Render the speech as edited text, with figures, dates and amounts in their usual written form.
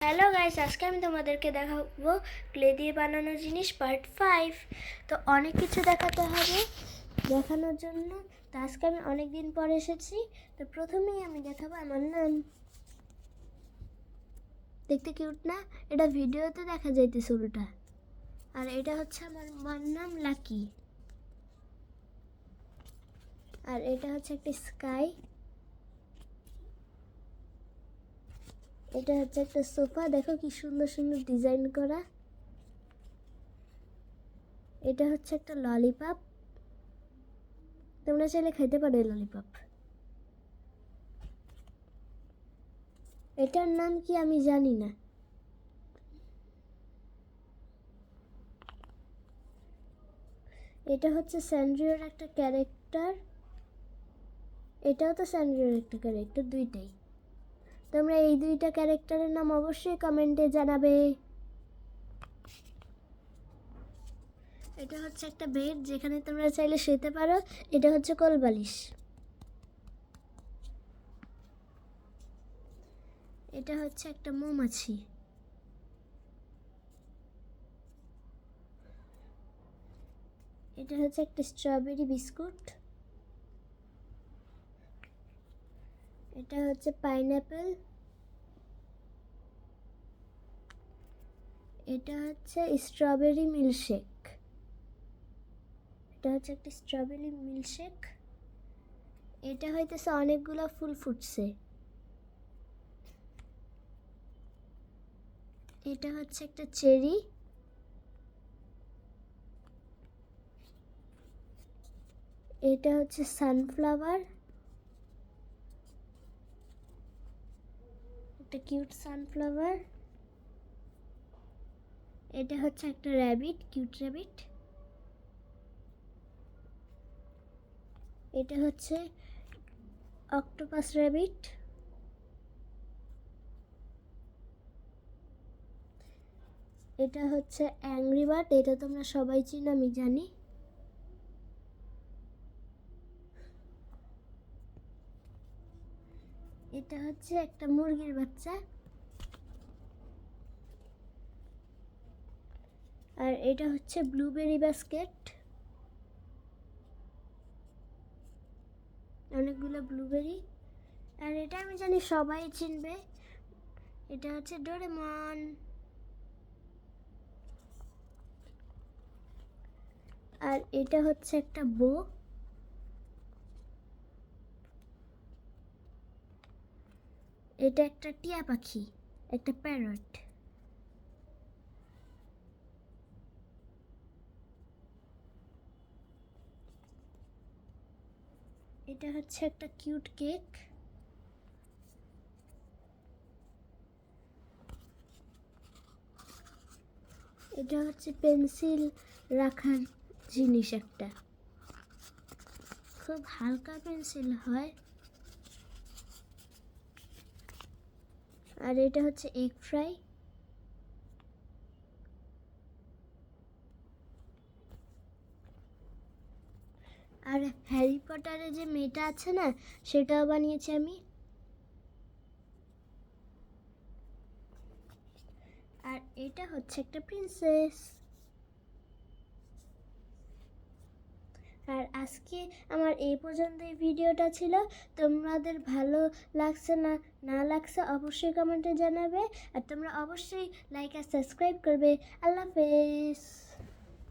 Hello guys, আজকে আমি তোমাদেরকে দেখাবো ক্লে দিয়ে বানানো জিনিস পার্ট 5। তো অনেক কিছু দেখাতে হবে দেখানোর জন্য। তো আজকে আমি অনেক দিন পর এসেছি। তো প্রথমেই আমি দেখাবো আমার নাম। দেখতে কিউট না? এটা ভিডিওতে দেখা যাইতেছে উল্টা। আর এটা হচ্ছে আমার মার নাম লাকি। আর এটা হচ্ছে একটা স্কাই। এটা হচ্ছে একটা সোফা, দেখো কি সুন্দর সুন্দর ডিজাইন করা। এটা হচ্ছে একটা ললিপপ, তোমরা চাইলে খাইতে পারো এই ললিপপ। এটার নাম কি আমি জানি না। এটা হচ্ছে স্যান্ড্রিওর একটা ক্যারেক্টার, এটাও তো স্যান্ড্রিওর একটা ক্যারেক্টার, দুইটাই। তোমরা এই দুইটা ক্যারেক্টারের নাম অবশ্যই কমেন্টে জানাবে। এটা হচ্ছে একটা বেড, যেখানে তোমরা চাইলে শুতে পারো। এটা হচ্ছে কোলবালিশ। এটা হচ্ছে একটা মৌমাছি। এটা হচ্ছে একটা স্ট্রবেরি বিস্কুট। এটা হচ্ছে পাইনঅ্যাপেল। এটা হচ্ছে স্ট্রবেরি মিল্কশেক। এটা হচ্ছে একটা স্ট্রবেরি মিল্কশেক। এটা হইতেছে অনেকগুলো ফুল ফুটছে। এটা হচ্ছে একটা চেরি। এটা হচ্ছে সানফ্লাওয়ার, একটা কিউট সানফ্লাওয়ার। এটা হচ্ছে একটা র্যাবিট, কিউট র্যাবিট। এটা হচ্ছে অক্টোপাস র্যাবিট। এটা হচ্ছে অ্যাংরি বার্ড, এটা তোমরা সবাই চিনো আমি জানি। এটা হচ্ছে একটা মুরগির বাচ্চা। আর এটা হচ্ছে ব্লুবেরি বাস্কেট, অনেকগুলো ব্লুবেরি। আর এটা আমি জানি সবাই চিনবে, এটা হচ্ছে ডোরেমন। আর এটা হচ্ছে একটা বো। এটা একটা টিয়া পাখি, একটা প্যারট। এটা হচ্ছে একটা কিউট কেক। এটা হচ্ছে পেন্সিল রাখার জিনিস একটা, খুব হালকা পেন্সিল হয়। আর এটা হচ্ছে এগ ফ্রাই। আর হ্যারি পটারের যে মেয়েটা আছে না, সেটাও বানিয়েছি আমি। আর এটা হচ্ছে একটা প্রিন্সেস। আর আজকে আমার এই পর্যন্ত এই ভিডিওটা ছিল। তোমাদের ভালো লাগছে না না লাগছে অবশ্যই কমেন্টে জানাবে। আর তোমরা অবশ্যই লাইক আর সাবস্ক্রাইব করবে। আল্লাহ হাফেজ।